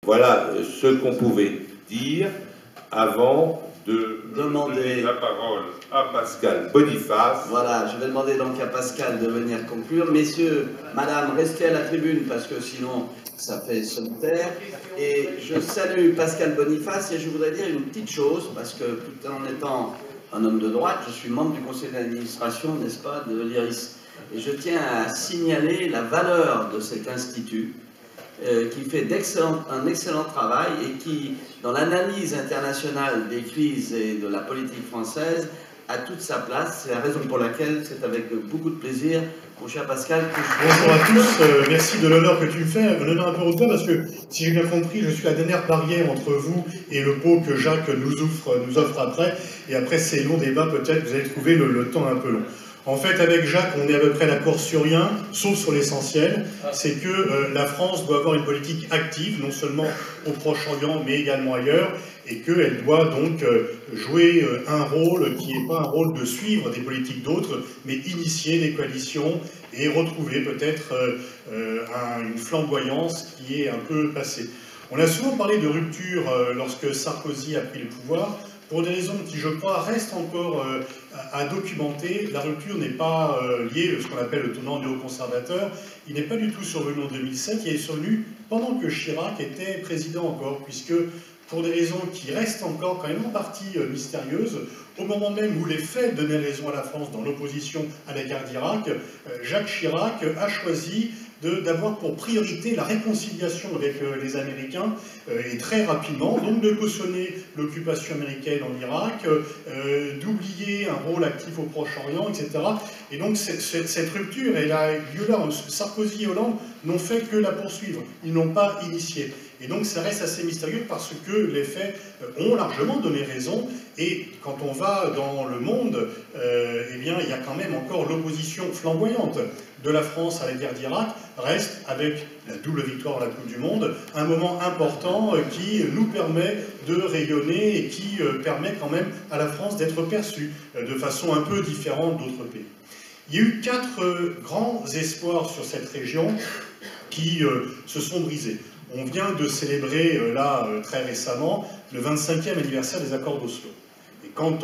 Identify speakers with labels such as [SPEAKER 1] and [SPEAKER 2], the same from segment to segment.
[SPEAKER 1] Voilà ce qu'on pouvait dire avant de
[SPEAKER 2] demander
[SPEAKER 1] la parole à Pascal Boniface.
[SPEAKER 2] Voilà, je vais demander donc à Pascal de venir conclure. Messieurs, madame, restez à la tribune parce que sinon ça fait solitaire. Et je salue Pascal Boniface et je voudrais dire une petite chose parce que tout en étant un homme de droite, je suis membre du conseil d'administration, n'est-ce pas, de l'IRIS. Et je tiens à signaler la valeur de cet institut qui fait un excellent travail et qui, dans l'analyse internationale des crises et de la politique française, a toute sa place. C'est la raison pour laquelle c'est avec beaucoup de plaisir, mon cher Pascal, que je...
[SPEAKER 3] Bonjour à tous, merci de l'honneur que tu me fais, un honneur un peu haut parce que, si j'ai bien compris, je suis la dernière barrière entre vous et le pot que Jacques nous offre après, et après ces longs débats, peut-être vous allez trouver le temps un peu long. En fait, avec Jacques, on est à peu près d'accord sur rien, sauf sur l'essentiel, c'est que la France doit avoir une politique active, non seulement au Proche-Orient, mais également ailleurs, et qu'elle doit donc jouer un rôle qui n'est pas un rôle de suivre des politiques d'autres, mais initier des coalitions et retrouver peut-être une flamboyance qui est un peu passée. On a souvent parlé de rupture lorsque Sarkozy a pris le pouvoir, pour des raisons qui, je crois, restent encore à documenter. La rupture n'est pas liée à ce qu'on appelle le tournant néoconservateur. Il n'est pas du tout survenu en 2007, il est survenu pendant que Chirac était président encore, puisque pour des raisons qui restent encore quand même en partie mystérieuses, au moment même où les faits donnaient raison à la France dans l'opposition à la guerre d'Irak, Jacques Chirac a choisi d'avoir pour priorité la réconciliation avec les Américains, et très rapidement, donc de cautionner l'occupation américaine en Irak, d'oublier un rôle actif au Proche-Orient, etc. Et donc cette rupture, elle a lieu là. Sarkozy et Hollande n'ont fait que la poursuivre, ils n'ont pas initié. Et donc ça reste assez mystérieux parce que les faits ont largement donné raison, et quand on va dans le monde, eh bien, il y a quand même encore l'opposition flamboyante de la France à la guerre d'Irak, reste, avec la double victoire à la Coupe du Monde, un moment important qui nous permet de rayonner et qui permet quand même à la France d'être perçue de façon un peu différente d'autres pays. Il y a eu 4 grands espoirs sur cette région qui se sont brisés. On vient de célébrer, très récemment, le 25e anniversaire des accords d'Oslo. Et quand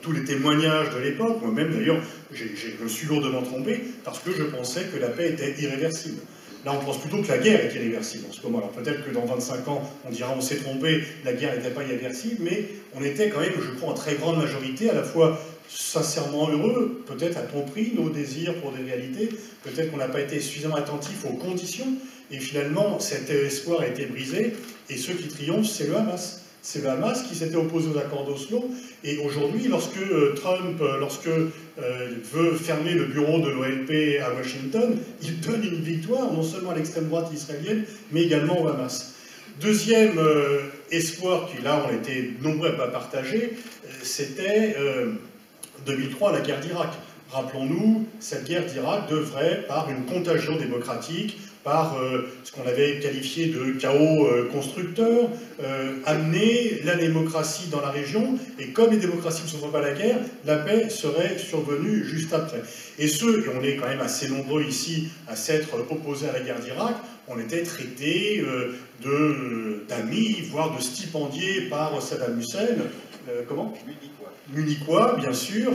[SPEAKER 3] tous les témoignages de l'époque, moi-même d'ailleurs, je me suis lourdement trompé, parce que je pensais que la paix était irréversible. Là, on pense plutôt que la guerre est irréversible en ce moment. Alors peut-être que dans 25 ans, on dira on s'est trompé, la guerre n'était pas irréversible, mais on était quand même, je crois, en très grande majorité, à la fois sincèrement heureux, peut-être à ton prix, nos désirs pour des réalités, peut-être qu'on n'a pas été suffisamment attentif aux conditions, et finalement, cet espoir a été brisé, et ceux qui triomphent, c'est le Hamas. C'est le Hamas qui s'était opposé aux accords d'Oslo, et aujourd'hui, lorsque Trump veut fermer le bureau de l'OLP à Washington, il donne une victoire non seulement à l'extrême droite israélienne, mais également au Hamas. Deuxième espoir qui, là, on était nombreux à ne pas partager, c'était 2003, la guerre d'Irak. Rappelons-nous, cette guerre d'Irak devrait, par une contagion démocratique, par ce qu'on avait qualifié de chaos constructeur, amener la démocratie dans la région, et comme les démocraties ne sauvent pas la guerre, la paix serait survenue juste après. Et on est quand même assez nombreux ici à s'être opposés à la guerre d'Irak, on était traités d'amis, voire de stipendiés par Saddam Hussein. Comment ? Munichois, bien sûr,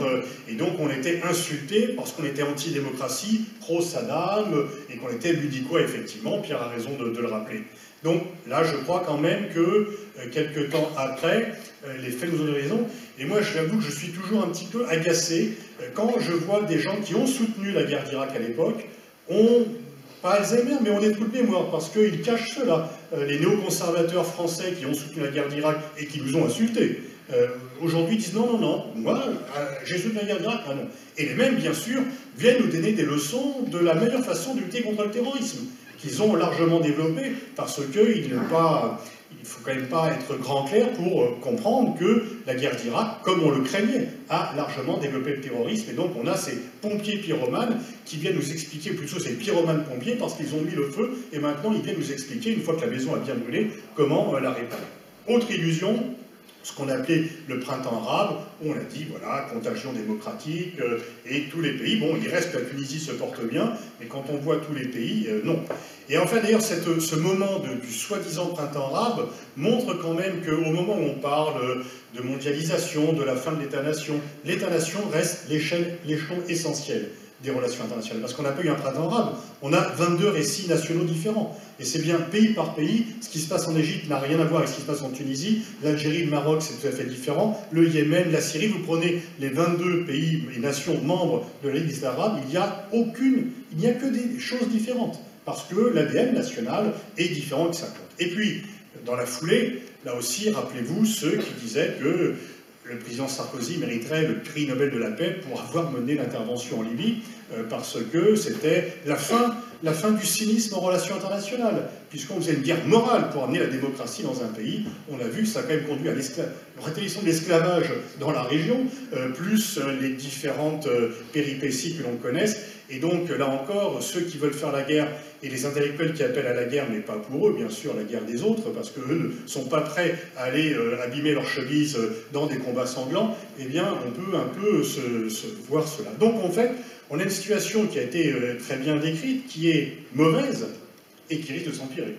[SPEAKER 3] et donc on était insultés parce qu'on était anti-démocratie, pro-Saddam, et qu'on était munichois, effectivement, Pierre a raison de le rappeler. Donc là, je crois quand même que, quelques temps après, les faits nous ont donné raison, et moi, j'avoue que je suis toujours un petit peu agacé quand je vois des gens qui ont soutenu la guerre d'Irak à l'époque, pas Alzheimer, mais on est toute mémoire, parce qu'ils cachent cela. Les néoconservateurs français qui ont soutenu la guerre d'Irak et qui nous ont insultés, aujourd'hui disent non, moi j'ai soutenu la guerre d'Irak, ah non. Et les mêmes, bien sûr, viennent nous donner des leçons de la meilleure façon de lutter contre le terrorisme, qu'ils ont largement développé, parce qu'il ne faut quand même pas être grand clair pour comprendre que la guerre d'Irak, comme on le craignait, a largement développé le terrorisme, et donc on a ces pompiers pyromanes qui viennent nous expliquer, plutôt ces pyromanes pompiers, parce qu'ils ont mis le feu, et maintenant ils viennent nous expliquer, une fois que la maison a bien brûlé, comment la réparer. Autre illusion, ce qu'on a appelé le printemps arabe, où on a dit, voilà, contagion démocratique, et tous les pays, bon, il reste que la Tunisie se porte bien, mais quand on voit tous les pays, non. Et enfin, d'ailleurs, ce moment du soi-disant printemps arabe montre quand même qu'au moment où on parle de mondialisation, de la fin de l'État-nation reste l'échelon essentiel des relations internationales. Parce qu'on n'a pas eu un printemps arabe, on a 22 récits nationaux différents. Et c'est bien pays par pays, ce qui se passe en Égypte n'a rien à voir avec ce qui se passe en Tunisie, l'Algérie, le Maroc, c'est tout à fait différent, le Yémen, la Syrie, vous prenez les 22 pays et nations membres de la Ligue des États arabes, il n'y a que des choses différentes, parce que l'ADN national est différent que ça compte. Et puis, dans la foulée, là aussi, rappelez-vous ceux qui disaient que le président Sarkozy mériterait le prix Nobel de la paix pour avoir mené l'intervention en Libye, parce que c'était la fin du cynisme en relations internationales, puisqu'on faisait une guerre morale pour amener la démocratie dans un pays. On a vu, ça a quand même conduit à la rétablissement de l'esclavage dans la région, plus les différentes péripéties que l'on connaisse. Et donc, là encore, ceux qui veulent faire la guerre, et les intellectuels qui appellent à la guerre, mais pas pour eux, bien sûr, la guerre des autres, parce qu'eux ne sont pas prêts à aller abîmer leurs chemises dans des combats sanglants, eh bien, on peut un peu se voir cela. Donc, en fait, on a une situation qui a été très bien décrite, qui est mauvaise, et qui risque de s'empirer.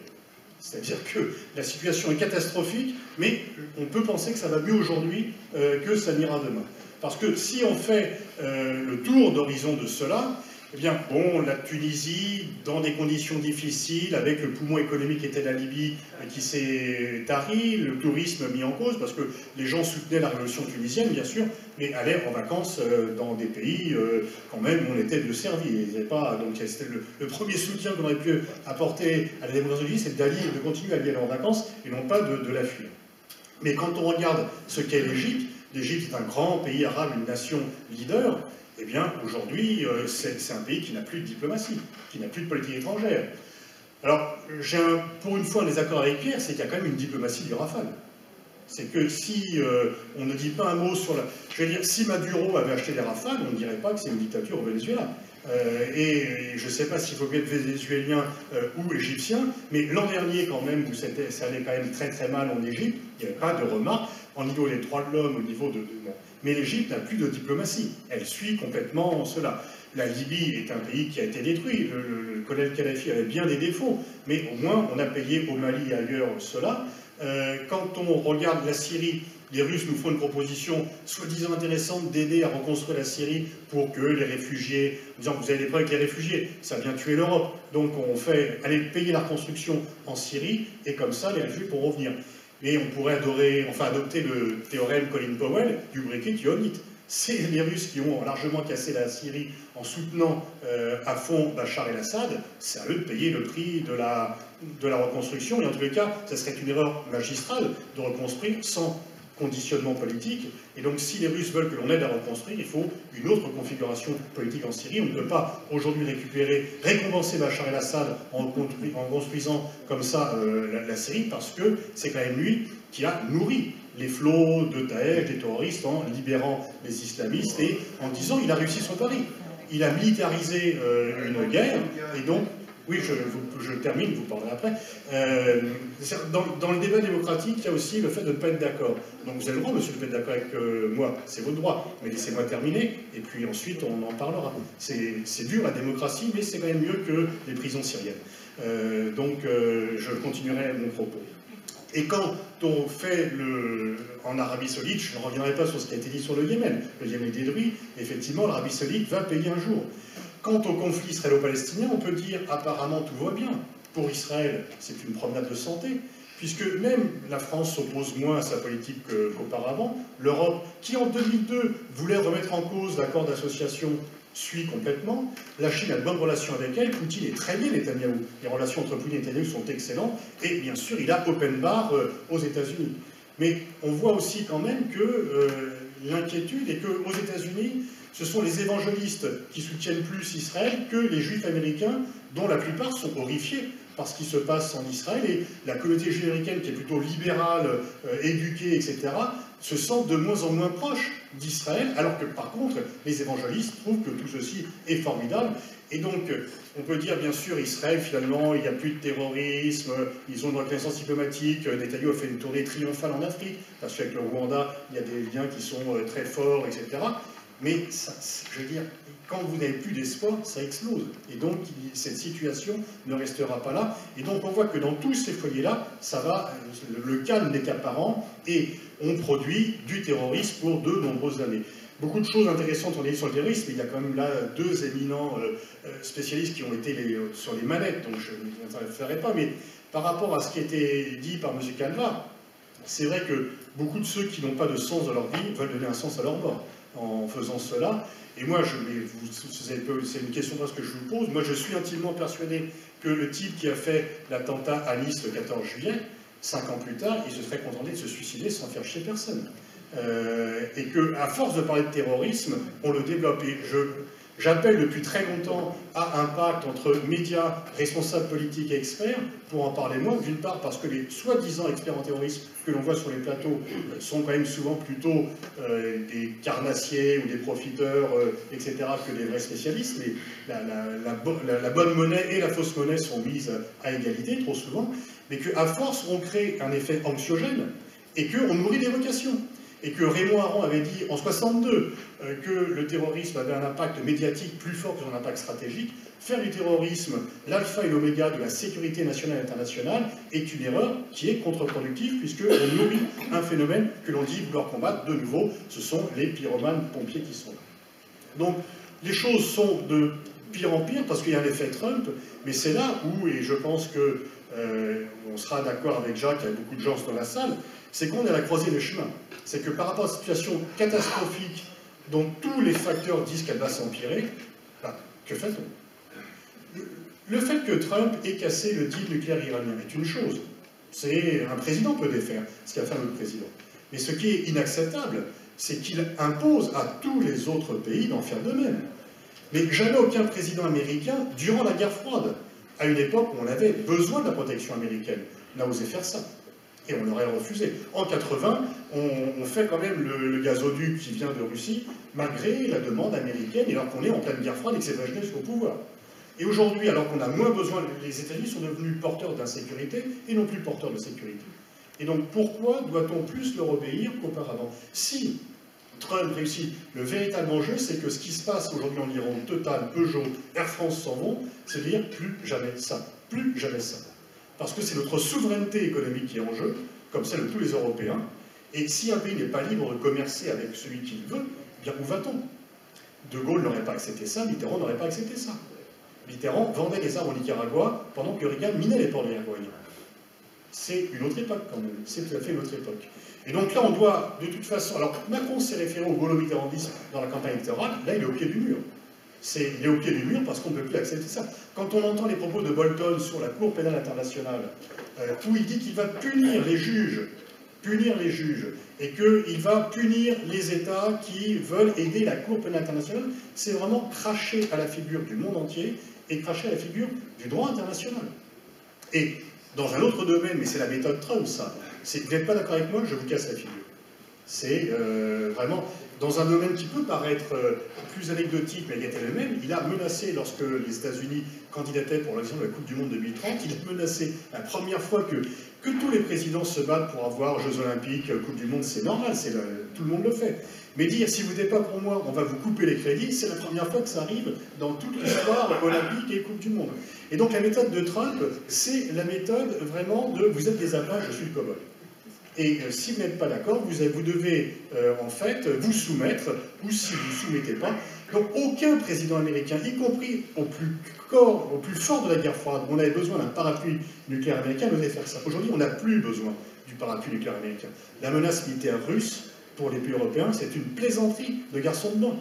[SPEAKER 3] C'est-à-dire que la situation est catastrophique, mais on peut penser que ça va mieux aujourd'hui que ça n'ira demain. Parce que si on fait le tour d'horizon de cela, eh bien, bon, la Tunisie, dans des conditions difficiles, avec le poumon économique qui était la Libye, qui s'est tari, le tourisme mis en cause, parce que les gens soutenaient la révolution tunisienne, bien sûr, mais allaient en vacances dans des pays, quand même, où on était mieux servi. Donc, c'était le premier soutien qu'on aurait pu apporter à la démocratie tunisienne, c'est de continuer à y aller en vacances, et non pas de la fuir. Mais quand on regarde ce qu'est l'Égypte est un grand pays arabe, une nation leader. Eh bien, aujourd'hui, c'est un pays qui n'a plus de diplomatie, qui n'a plus de politique étrangère. Alors, j'ai pour une fois un désaccord avec Pierre, c'est qu'il y a quand même une diplomatie du Rafale. C'est que si on ne dit pas un mot sur la... Je veux dire, si Maduro avait acheté des Rafales, on ne dirait pas que c'est une dictature au Venezuela. Et je ne sais pas s'il faut être vénézuélien ou égyptien, mais l'an dernier, quand même, où ça allait quand même très très mal en Égypte, il n'y avait pas de remarques au niveau des droits de l'homme, au niveau de... Mais l'Égypte n'a plus de diplomatie. Elle suit complètement cela. La Libye est un pays qui a été détruit. Le colonel Kadhafi avait bien des défauts, mais au moins on a payé au Mali et ailleurs cela. Quand on regarde la Syrie, les Russes nous font une proposition soi-disant intéressante d'aider à reconstruire la Syrie pour que les réfugiés, en disant vous avez des problèmes avec les réfugiés, ça vient tuer l'Europe. Donc on fait aller payer la reconstruction en Syrie, et comme ça les réfugiés pourront revenir. Et on pourrait adopter le théorème Colin Powell du briquet ionite. C'est les Russes qui ont largement cassé la Syrie en soutenant à fond Bachar el-Assad, c'est à eux de payer le prix de la reconstruction. Et en tous les cas, ça serait une erreur magistrale de reconstruire sans conditionnement politique. Et donc, si les Russes veulent que l'on aide à reconstruire, il faut une autre configuration politique en Syrie. On ne peut pas aujourd'hui récompenser Bachar el-Assad en construisant comme ça la Syrie, parce que c'est quand même lui qui a nourri les flots de Daesh, des terroristes, en libérant les islamistes et en disant il a réussi son pari. Il a militarisé une guerre, et donc, oui, je termine, vous parlerez après. Dans le débat démocratique, il y a aussi le fait de ne pas être d'accord. Donc vous avez le droit, monsieur, de ne pas être d'accord avec moi, c'est votre droit, mais laissez-moi terminer, et puis ensuite on en parlera. C'est dur la démocratie, mais c'est quand même mieux que les prisons syriennes. Donc je continuerai mon propos. Et quand on fait en Arabie Saoudite, je ne reviendrai pas sur ce qui a été dit sur le Yémen est détruit, effectivement l'Arabie Saoudite va payer un jour. Quant au conflit israélo-palestinien, on peut dire apparemment tout va bien. Pour Israël, c'est une promenade de santé, puisque même la France s'oppose moins à sa politique qu'auparavant. L'Europe, qui en 2002 voulait remettre en cause l'accord d'association, suit complètement. La Chine a de bonnes relations avec elle. Poutine est très lié Netanyahou. Les relations entre Poutine et Netanyahou sont excellentes. Et bien sûr, il a open bar aux États-Unis. Mais on voit aussi quand même que l'inquiétude est qu'aux États-Unis, ce sont les évangélistes qui soutiennent plus Israël que les juifs américains, dont la plupart sont horrifiés par ce qui se passe en Israël. Et la communauté juive américaine, qui est plutôt libérale, éduquée, etc., se sent de moins en moins proche d'Israël, alors que par contre, les évangélistes trouvent que tout ceci est formidable. Et donc, on peut dire, bien sûr, Israël, finalement, il n'y a plus de terrorisme, ils ont une reconnaissance diplomatique, Netanyahou a fait une tournée triomphale en Afrique, parce qu'avec le Rwanda, il y a des liens qui sont très forts, etc. Mais, ça, je veux dire, quand vous n'avez plus d'espoir, ça explose. Et donc, cette situation ne restera pas là. Et donc, on voit que dans tous ces foyers-là, ça va, le calme n'est qu'apparent, et on produit du terrorisme pour de nombreuses années. Beaucoup de choses intéressantes on est sur le terrorisme, il y a quand même là deux éminents spécialistes qui ont été sur les manettes, donc je ne ferai pas, mais par rapport à ce qui a été dit par M. Calva, c'est vrai que beaucoup de ceux qui n'ont pas de sens dans leur vie veulent donner un sens à leur mort en faisant cela. Et moi, c'est une question parce que je vous pose, moi je suis intimement persuadé que le type qui a fait l'attentat à Nice le 14 juillet, 5 ans plus tard, il se serait contenté de se suicider sans faire chier personne. Et qu'à force de parler de terrorisme, on le développe. Et j'appelle depuis très longtemps à un pacte entre médias, responsables politiques et experts pour en parler moins, d'une part parce que les soi-disant experts en terrorisme que l'on voit sur les plateaux sont quand même souvent plutôt des carnassiers ou des profiteurs, etc., que des vrais spécialistes, mais la bonne monnaie et la fausse monnaie sont mises à égalité trop souvent, mais qu'à force on crée un effet anxiogène et qu'on nourrit des vocations. Et que Raymond Aron avait dit en 1962 que le terrorisme avait un impact médiatique plus fort que son impact stratégique. Faire du terrorisme l'alpha et l'oméga de la sécurité nationale et internationale est une erreur qui est contre-productive puisqu'on nourrit un phénomène que l'on dit vouloir combattre. De nouveau, ce sont les pyromanes pompiers qui sont là. Donc les choses sont de pire en pire parce qu'il y a un effet Trump, mais c'est là où, et je pense que on sera d'accord avec Jacques, il y a beaucoup de gens dans la salle, c'est qu'on est à la croisée des chemins. C'est que par rapport à cette situation catastrophique dont tous les facteurs disent qu'elle va s'empirer, bah, que fait-on? Le fait que Trump ait cassé le deal nucléaire iranien est une chose. C'est un président peut défaire ce qu'a fait un autre président. Mais ce qui est inacceptable, c'est qu'il impose à tous les autres pays d'en faire de même. Mais jamais aucun président américain, durant la guerre froide, à une époque où on avait besoin de la protection américaine, n'a osé faire ça. Et on l'aurait refusé. En 80, on fait quand même le gazoduc qui vient de Russie, malgré la demande américaine, et alors qu'on est en pleine guerre froide et que c'est Brejnev au pouvoir. Et aujourd'hui, alors qu'on a moins besoin, les États-Unis sont devenus porteurs d'insécurité et non plus porteurs de sécurité. Et donc pourquoi doit-on plus leur obéir qu'auparavant? Si Trump réussit, le véritable enjeu, c'est que ce qui se passe aujourd'hui en Iran, Total, Peugeot, Air France s'en vont, c'est de dire plus jamais ça, plus jamais ça. Parce que c'est notre souveraineté économique qui est en jeu, comme celle de tous les Européens. Et si un pays n'est pas libre de commercer avec celui qu'il veut, bien où va-t-on? De Gaulle n'aurait pas accepté ça, Mitterrand n'aurait pas accepté ça. Mitterrand vendait les armes au Nicaragua pendant que Reagan minait les ports nicaraguayens. C'est une autre époque quand même, c'est tout à fait une autre époque. Et donc là, on doit, de toute façon... Alors, Macron s'est référé au gaulo-mitterrandisme dans la campagne électorale, là, il est au pied du mur. Il est au pied du mur parce qu'on ne peut plus accepter ça. Quand on entend les propos de Bolton sur la Cour pénale internationale, où il dit qu'il va punir les juges, et qu'il va punir les États qui veulent aider la Cour pénale internationale, c'est vraiment cracher à la figure du monde entier et cracher à la figure du droit international. Et dans un autre domaine, mais c'est la méthode Trump, ça, vous n'êtes pas d'accord avec moi, je vous casse la figure. C'est vraiment... Dans un domaine qui peut paraître plus anecdotique, mais qui était le même, il a menacé, lorsque les États-Unis candidataient pour l'organisation de la Coupe du Monde 2030, il a menacé la première fois que tous les présidents se battent pour avoir Jeux Olympiques, Coupe du Monde, c'est normal, tout le monde le fait. Mais dire, si vous n'êtes pas pour moi, on va vous couper les crédits, c'est la première fois que ça arrive dans toute l'histoire olympique et Coupe du Monde. Et donc la méthode de Trump, c'est la méthode vraiment de « vous êtes des Afghans, je suis le cow-boy ». Et si vous n'êtes pas d'accord, vous devez en fait vous soumettre, ou si vous ne vous soumettez pas. Donc aucun président américain, y compris au plus fort de la guerre froide, où on avait besoin d'un parapluie nucléaire américain, n'osait faire ça. Aujourd'hui, on n'a plus besoin du parapluie nucléaire américain. La menace militaire russe, pour les pays européens, c'est une plaisanterie de garçons de bain.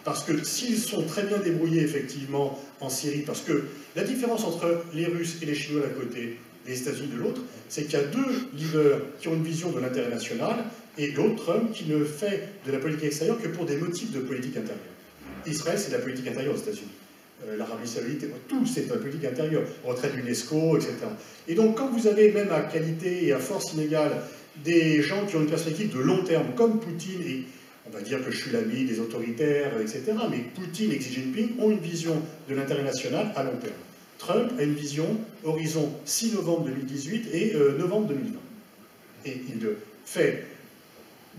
[SPEAKER 3] Parce que s'ils sont très bien débrouillés, effectivement, en Syrie, parce que la différence entre les Russes et les Chinois d'un côté, les États-Unis de l'autre, c'est qu'il y a deux leaders qui ont une vision de l'intérêt national, et l'autre, Trump, qui ne fait de la politique extérieure que pour des motifs de politique intérieure. Israël, c'est de la politique intérieure aux États-Unis. L'Arabie Saoudite, tout, c'est de la politique intérieure. Retrait de l'UNESCO, etc. Et donc, quand vous avez même à qualité et à force inégale des gens qui ont une perspective de long terme, comme Poutine, et On va dire que je suis l'ami des autoritaires, etc. Mais Poutine et Xi Jinping ont une vision de l'intérêt national à long terme. Trump a une vision horizon 6 novembre 2018 et novembre 2020. Et il fait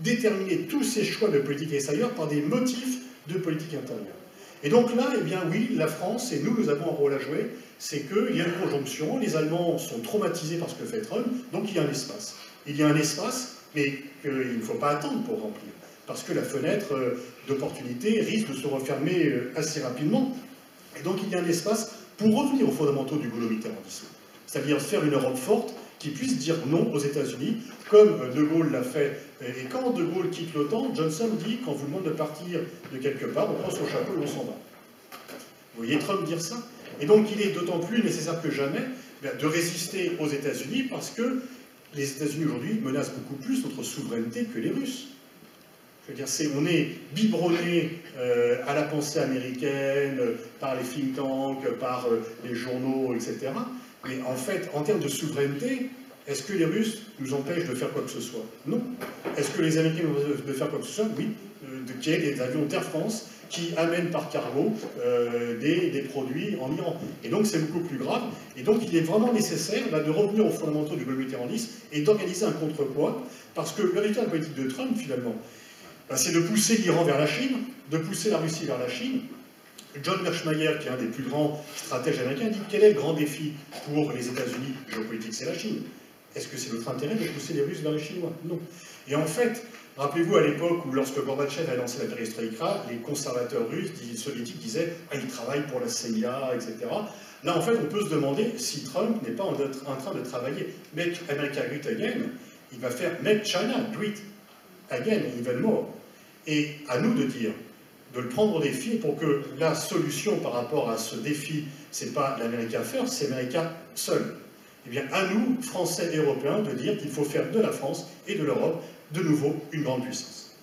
[SPEAKER 3] déterminer tous ses choix de politique extérieure par des motifs de politique intérieure. Et donc là, eh bien oui, la France, et nous avons un rôle à jouer, c'est qu'il y a une conjonction, les Allemands sont traumatisés par ce que fait Trump, donc il y a un espace. Il y a un espace, mais qu'il ne faut pas attendre pour remplir, parce que la fenêtre d'opportunité risque de se refermer assez rapidement. Et donc il y a un espace pour revenir aux fondamentaux du gaulo-mitterrandisme, c'est-à-dire faire une Europe forte qui puisse dire non aux États-Unis, comme De Gaulle l'a fait. Et quand De Gaulle quitte l'OTAN, Johnson dit, quand on vous demande de partir de quelque part, on prend son chapeau et on s'en va. Vous voyez Trump dire ça? Et donc il est d'autant plus nécessaire que jamais de résister aux États-Unis, parce que les États-Unis aujourd'hui menacent beaucoup plus notre souveraineté que les Russes. Je veux dire, on est biberonné à la pensée américaine, par les think tanks, par les journaux, etc. Mais en fait, en termes de souveraineté, est-ce que les Russes nous empêchent de faire quoi que ce soit? Non. Est-ce que les Américains nous empêchent de faire quoi que ce soit? Oui. Qu'il y ait des avions d'Air France qui amènent par cargo des produits en Iran. Et donc c'est beaucoup plus grave. Et donc il est vraiment nécessaire de revenir aux fondamentaux du gaulo-mitterrandisme et d'organiser un contrepoids, parce que le résultat de la politique de Trump, finalement, c'est de pousser l'Iran vers la Chine, de pousser la Russie vers la Chine. John Mearsheimer, qui est un des plus grands stratèges américains, dit quel est le grand défi pour les États-Unis géopolitique? C'est la Chine. Est-ce que c'est notre intérêt de pousser les Russes vers les Chinois? Non. Et en fait, rappelez-vous à l'époque où, lorsque Gorbatchev a lancé la perestroïka, les conservateurs russes, soviétiques, disaient « il travaille pour la CIA, etc. » Là, en fait, on peut se demander si Trump n'est pas en train de travailler. « Make America great again », il va faire « Make China great again, even more ». Et à nous de dire, de le prendre au défi pour que la solution par rapport à ce défi, c'est pas l'America first, c'est l'America seul. Eh bien, à nous, Français et Européens, de dire qu'il faut faire de la France et de l'Europe de nouveau une grande puissance.